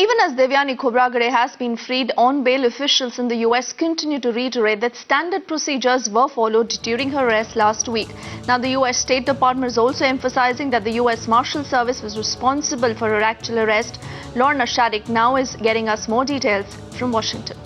Even as Devyani has been freed on bail, officials in the US continue to reiterate that standard procedures were followed during her arrest last week. Now, the US State Department is also emphasizing that the US Marshals Service was responsible for her actual arrest. Lorna Shadik now is getting us more details from Washington.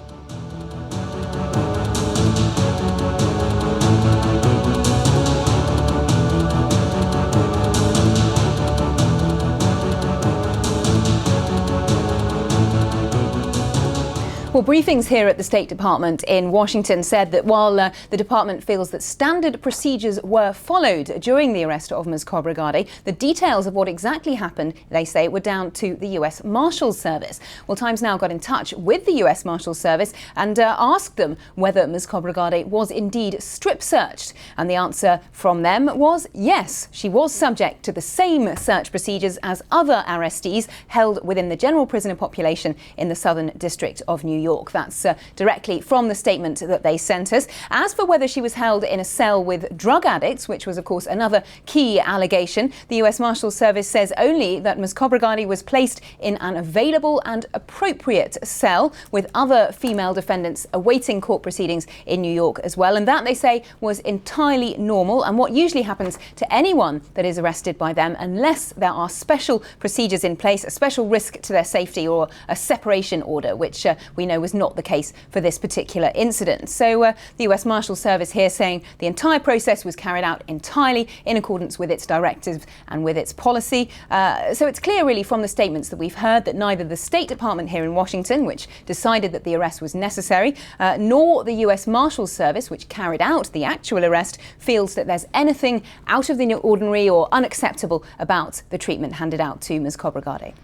Well, briefings here at the State Department in Washington said that while the department feels that standard procedures were followed during the arrest of Ms. Khobragade, the details of what exactly happened, they say, were down to the US Marshals Service. Well, Times Now got in touch with the US Marshals Service and asked them whether Ms. Khobragade was indeed strip searched. And the answer from them was yes, she was subject to the same search procedures as other arrestees held within the general prisoner population in the Southern District of New York. That's directly from the statement that they sent us. As for whether she was held in a cell with drug addicts, which was, of course, another key allegation, the US Marshals Service says only that Ms. Khobragade was placed in an available and appropriate cell with other female defendants awaiting court proceedings in New York as well. And that, they say, was entirely normal and what usually happens to anyone that is arrested by them, unless there are special procedures in place, a special risk to their safety or a separation order, which we know was not the case for this particular incident. So the US Marshals Service here saying the entire process was carried out entirely in accordance with its directives and with its policy. So it's clear really from the statements that we've heard that neither the State Department here in Washington, which decided that the arrest was necessary, nor the US Marshals Service, which carried out the actual arrest, feels that there's anything out of the ordinary or unacceptable about the treatment handed out to Ms. Khobragade.